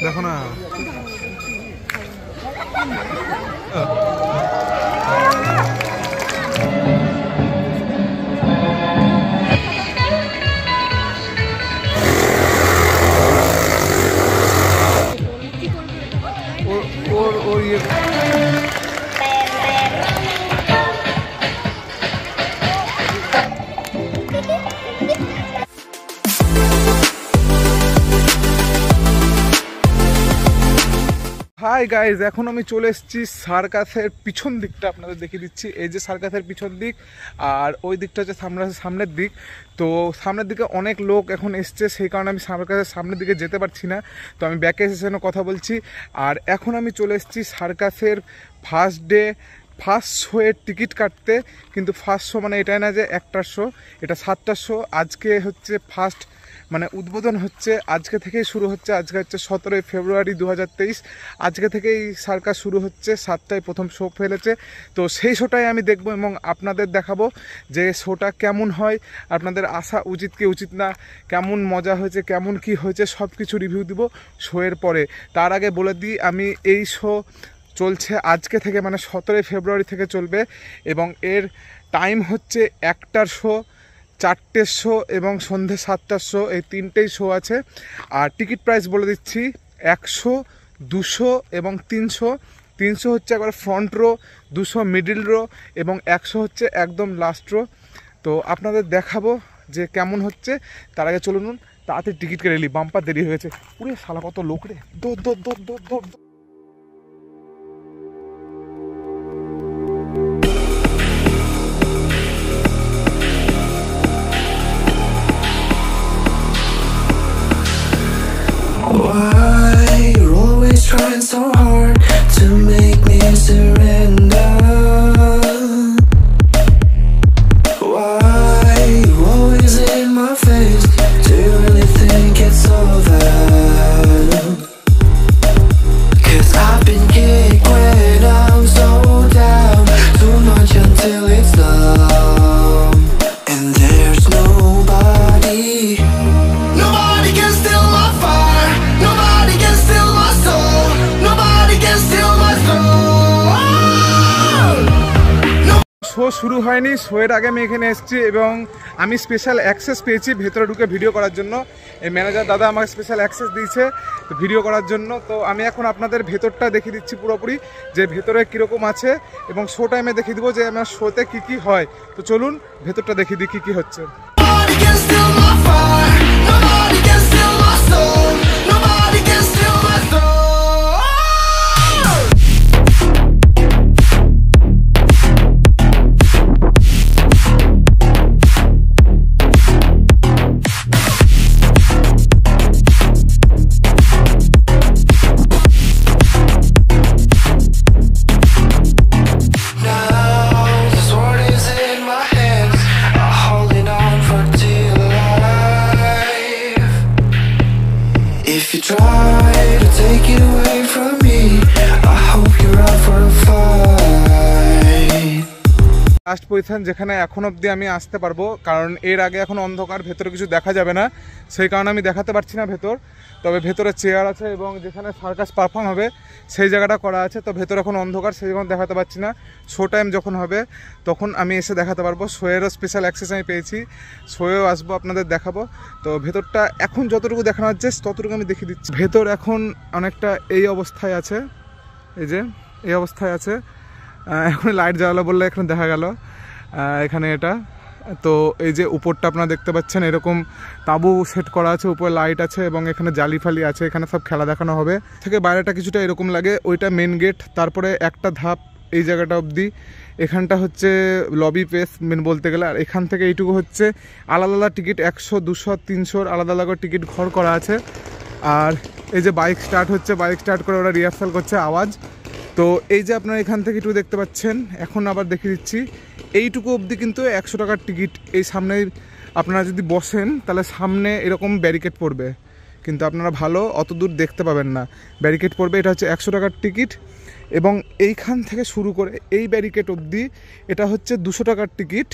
দেখো না ওর ইয়ে হাই গাইজ, এখন আমি চলে এসেছি সার্কাসের পিছন দিকটা আপনাদের দেখিয়ে দিচ্ছি। এই যে সার্কাসের পিছন দিক, আর ওই দিকটা হচ্ছে সামনের দিক। তো সামনের দিকে অনেক লোক এখন এসছে, সেই কারণে আমি সার্কাসের সামনের দিকে যেতে পারছি না। তো আমি ব্যাকে এসে কথা বলছি। আর এখন আমি চলে এসেছি সার্কাসের ফার্স্ট শোয়ের টিকিট কাটতে। কিন্তু ফার্স্ট শো মানে এটাই না যে একটার শো, এটা 7টার শো। আজকে হচ্ছে ফার্স্ট মানে উদ্বোধন হচ্ছে, আজকে থেকেই শুরু হচ্ছে। আজকে হচ্ছে 17 ফেব্রুয়ারি 2023। আজকে থেকেই সার্কাস শুরু হচ্ছে, 7টায় প্রথম শো ফেলেছে। তো সেই শোটাই আমি দেখব এবং আপনাদের দেখাবো যে শোটা কেমন হয়। আপনাদের আসা উচিত কি উচিত না, কেমন মজা হয়েছে, কেমন কি হয়েছে, সব কিছু রিভিউ দিব শোয়ের পরে। তার আগে বলে দিই, আমি এই শো চলছে আজকে থেকে, মানে 17 ফেব্রুয়ারি থেকে চলবে। এবং এর টাইম হচ্ছে 1টার শো, 4টের শো এবং সন্ধে 7টার শো, এই 3টেই শো আছে। আর টিকিট প্রাইস বলে দিচ্ছি, 100, 200 এবং 300। 300 হচ্ছে একবার ফ্রন্ট রো, 200 মিডিল রো এবং 100 হচ্ছে একদম লাস্ট রো। তো আপনাদের দেখাবো যে কেমন হচ্ছে। তার আগে চলুন তাড়াতাড়ি টিকিট কেটে নিই, বাম্পার দেরি হয়ে গেছে। পুরো শালা কত লোক রে, দৌড় দৌড় দৌড় দৌড় দৌড়। Why you're always trying so hard to make me surrender? Why you always in my face? Do you really think it's all that? 'Cause I've been kicked when I'm so down, too much until it's numb. And there's nobody can steal my fire. Nobody can steal my soul. Nobody can steal my soul. Show শুরু হয়নি, শোয়ের আগে আমি এখানে এসেছি এবং আমি special access পেয়েছি ভেতরে ঢুকে ভিডিও করার জন্য। এই ম্যানেজার দাদা আমাকে স্পেশাল অ্যাক্সেস দিয়েছে ভিডিও করার জন্য। তো আমি এখন আপনাদের ভেতরটা দেখিয়ে দিচ্ছি পুরোপুরি, যে ভেতরে কীরকম আছে এবং শো টাইমে দেখিয়ে দেবো যে আমার শোতে কী কী হয়। তো চলুন ভেতরটা দেখিয়ে দিই কী কী হচ্ছে। Nobody can steal my fire. Nobody can steal my soul. Nobody can steal my soul. If you try to take it away from me, I hope you're out for a fight. Last position যেখানে এখন অবধি আমি আসতে পারবো, কারণ এর আগে এখন অন্ধকার, ভেতরে কিছু দেখা যাবে না, সেই কারণে আমি দেখাতে পারছি না ভেতর। তবে ভেতরে চেয়ার আছে এবং যেখানে সার্কাস পারফর্ম হবে সেই জায়গাটা করা আছে। তো ভেতরে এখন অন্ধকার, সেই জন্য দেখাতে পারছি না। শো টাইম যখন হবে তখন আমি এসে দেখাতে পারবো। শোয়েরও স্পেশাল অ্যাক্সেস আমি পেয়েছি, শোয়েও আসবো, আপনাদের দেখাবো। তো ভেতরটা এখন যতটুকু দেখানো হচ্ছে ততটুকু আমি দেখিয়ে দিচ্ছি। ভেতর এখন অনেকটা এই অবস্থায় আছে, এই যে এই অবস্থায় আছে। এখন লাইট জ্বালালো বললে এখানে দেখা গেল এখানে এটা। তো এই যে উপরটা আপনারা দেখতে পাচ্ছেন, এরকম তাঁবু সেট করা আছে, উপরে লাইট আছে এবং এখানে জালি ফালি আছে, এখানে সব খেলা দেখানো হবে। থেকে বাইরেটা কিছুটা এরকম লাগে, ওইটা মেন গেট, তারপরে একটা ধাপ এই জায়গাটা অবধি। এখানটা হচ্ছে লবি প্লেস মেন বলতে গেলে। আর এখান থেকে এইটুকু হচ্ছে আলাদা আলাদা টিকিট, 100, 200, 300 আলাদা আলাদা করে টিকিট ঘর করা আছে। আর এই যে বাইক স্টার্ট হচ্ছে, বাইক স্টার্ট করে ওরা রিহার্সাল করছে আওয়াজ। তো এই যে আপনারা এখান থেকে একটু দেখতে পাচ্ছেন, এখন আবার দেখিয়ে দিচ্ছি, এইটুকু অবধি কিন্তু 100 টাকার টিকিট। এই সামনে আপনারা যদি বসেন তাহলে সামনে এরকম ব্যারিকেড পড়বে, কিন্তু আপনারা ভালো অত দূর দেখতে পাবেন না, ব্যারিকেড পড়বে। এটা হচ্ছে 100 টাকার টিকিট এবং এইখান থেকে শুরু করে এই ব্যারিকেড অবধি এটা হচ্ছে 200 টাকার টিকিট।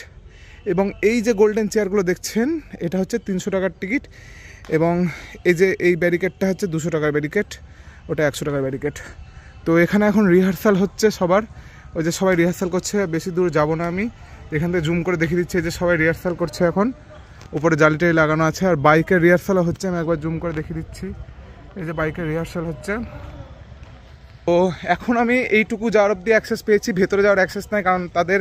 এবং এই যে গোল্ডেন চেয়ারগুলো দেখছেন এটা হচ্ছে 300 টাকার টিকিট। এবং এই যে এই ব্যারিকেডটা হচ্ছে 200 টাকার ব্যারিকেড, ওটা 100 টাকার ব্যারিকেড। তো এখানে এখন রিহার্সাল হচ্ছে সবার, ওই যে সবাই রিহার্সাল করছে। বেশি দূর যাব না আমি, এখান থেকে জুম করে দেখিয়ে দিচ্ছি। এই যে সবাই রিহার্সাল করছে, এখন উপরে জালিটাই লাগানো আছে। আর বাইকের রিহার্সালও হচ্ছে, আমি একবার জুম করে দেখিয়ে দিচ্ছি। এই যে বাইকের রিহার্সাল হচ্ছে। তো এখন আমি এইটুকু যাওয়ার অব্দি অ্যাক্সেস পেয়েছি, ভেতরে যাওয়ার অ্যাক্সেস নাই, কারণ তাদের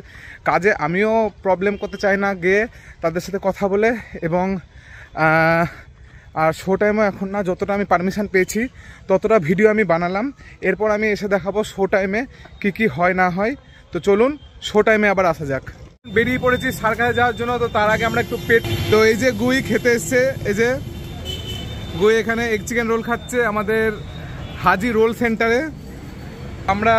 কাজে আমিও প্রবলেম করতে চাই না গিয়ে তাদের সাথে কথা বলে। এবং আর শো টাইমও এখন না, যতটা আমি পারমিশন পেয়েছি ততটা ভিডিও আমি বানালাম। এরপর আমি এসে দেখাবো শো টাইমে কী কী হয় না হয়। তো চলুন শো টাইমে আবার আসা যাক। বেরিয়ে পড়েছি সার্কাসে যাওয়ার জন্য। তো তার আগে আমরা একটু পেট, তো এই যে গুই খেতে এসছে, এই যে গুই এখানে এগ চিকেন রোল খাচ্ছে আমাদের হাজি রোল সেন্টারে। আমরা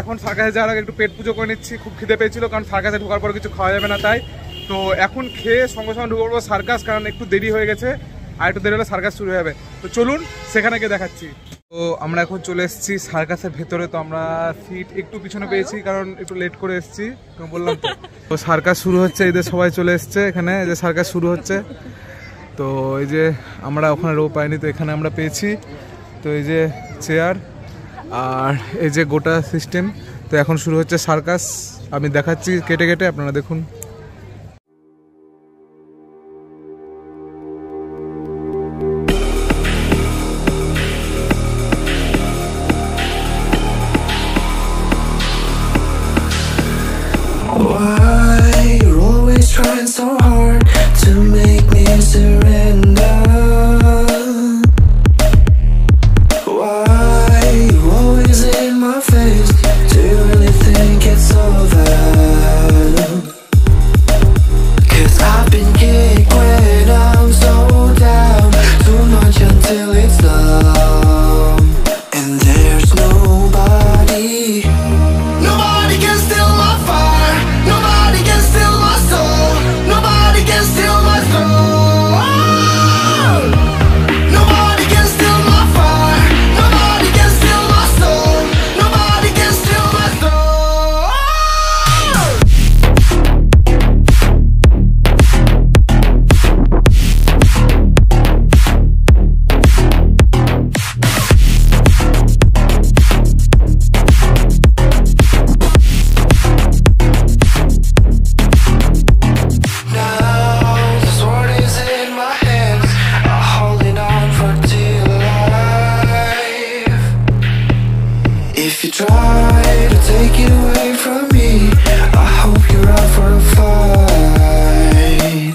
এখন সার্কাসে যাওয়ার আগে একটু পেট পুজো করে নিচ্ছি, খুব খিদে পেয়েছিল, কারণ সার্কাসে ঢোকার পর কিছু খাওয়া যাবে না তাই। তো এখন খেয়ে সঙ্গে সঙ্গে ঢুকে পড়বো সার্কাস, কারণ একটু দেরি হয়ে গেছে, আর একটু দেরি হলে সার্কাস শুরু হয়ে যাবে। তো চলুন সেখানে গিয়ে দেখাচ্ছি। তো আমরা এখন চলে এসেছি সার্কাসের ভেতরে। তো আমরা সিট একটু পিছনে পেয়েছি, কারণ একটু লেট করে এসেছি, বললাম তো। তো সার্কাস শুরু হচ্ছে, এদের সবাই চলে এসছে এখানে, এই যে সার্কাস শুরু হচ্ছে। তো এই যে আমরা ওখানে রো পাইনি, তো এখানে আমরা পেয়েছি। তো এই যে চেয়ার আর এই যে গোটা সিস্টেম। তো এখন শুরু হচ্ছে সার্কাস, আমি দেখাচ্ছি কেটে কেটে, আপনারা দেখুন। Why you're always trying so hard to make me surrender? Why you always in my face? Do you really think it's over? 'Cause I've been kicked when I'm so down, too much until it's numb. And there's nobody can steal my fire. Nobody can steal my soul. Nobody can steal my soul. Nobody can steal my fire. Nobody can steal my soul. Nobody can steal my soul. If you try to take it away from me, I hope you're out for a fight.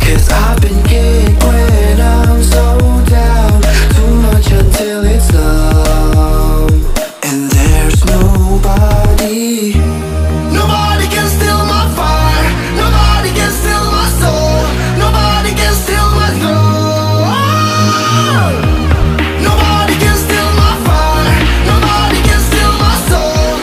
'Cause I've been kicked when I'm so down, too much until it's numb. And there's nobody can steal my fire. Nobody can steal my soul. Nobody can steal my soul. Nobody can steal my fire. Nobody can steal my soul.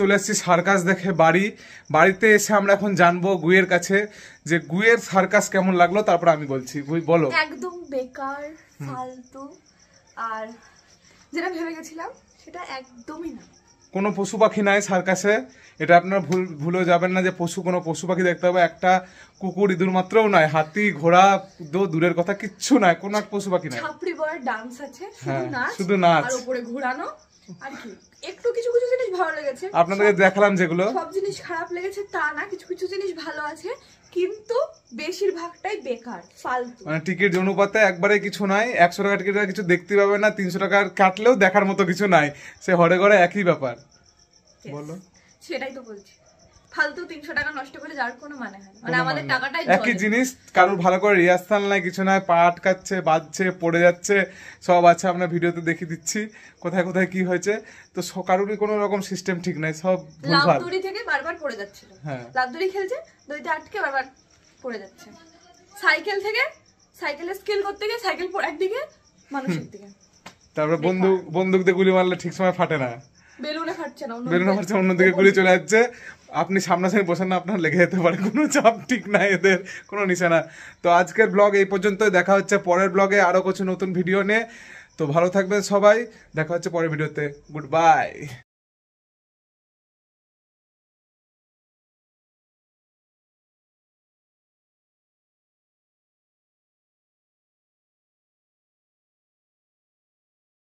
চলে এসেছি circus দেখে বাড়িতে এসে আমরা এখন জানবো গুইয়ের কাছে যে গুইয়ের সার্কাস কেমন লাগলো, তারপর আমি বলছি। গুই বলো। একদম বেকার, ফালতু, আর যেটা ভেবে গেছিলাম সেটা একদমই না। কোনো পশু পাখি নাই সার্কাসে, এটা আপনারা ভুলে যাবেন না যে কোনো পশু পাখি দেখতে হবে। একটা কুকুর ইঁদুর মাত্রও নয়, হাতি ঘোড়া দূরের কথা কিচ্ছু নাই, কোনো এক পশু পাখি নাই। ছাপড়ি বয়ের ডান্স আছে, শুধু নাচ আর উপরে ঘোরানো। আর কি একটু কিছু কিছু জিনিস ভালো লেগেছে, আপনাদেরকে দেখালাম যেগুলো। সব জিনিস খারাপ লেগেছে তা না, কিছু কিছু জিনিস ভালো আছে, কিন্তু বেশিরভাগটাই বেকার, ফালতু। মানে টিকিট অনুপাতে একবারে কিছু নাই। 100 টাকা টিকিট কিছু দেখতে পাবে না, 300 টাকার কাটলেও দেখার মতো কিছু নাই। সে হরে ঘরে একই ব্যাপার। বলো। সেটাই তো বলছি, ফালতু 300 টাকা নষ্ট করে যার কোনো মানে হয় না, মানে আমাদের টাকাটাই একই জিনিস, কারোর ভালো করে রিহার্সাল নাই, কিছু নাই, পা আটকাচ্ছে, বাজছে, পড়ে যাচ্ছে, সব আছে। আমরা ভিডিওতে দেখিয়ে দিচ্ছি কোথায় কোথায় কি হয়েছে। তো কারোরই কোনো রকম সিস্টেম ঠিক নাই, সব ভুলভাল। লাভদড়ি থেকে বারবার পড়ে যাচ্ছিল, লাভদড়ি খেলছে, দড়িতে আটকে বারবার পড়ে যাচ্ছে। সাইকেলের স্কিল করতে গিয়ে সাইকেল একদিকে, মানুষের দিকে। তারপরে বন্দুক দিয়ে গুলি মারলে ঠিক সময় ফাটে না, বেলুনে ফাটছে না, অন্যদিকে গুলি চলে যাচ্ছে। আপনি সামনাসামনি বসেন না, আপনার লেগে যেতে পারে, কোনো চাপ ঠিক নাই এদের, কোনো নিশানা। তো আজকের ব্লগ এই পর্যন্তই, দেখা হচ্ছে পরের ব্লগে আরো কিছু নতুন ভিডিও নিয়ে। তো ভালো থাকবেন সবাই, দেখা হচ্ছে পরের ভিডিওতে। Good bye.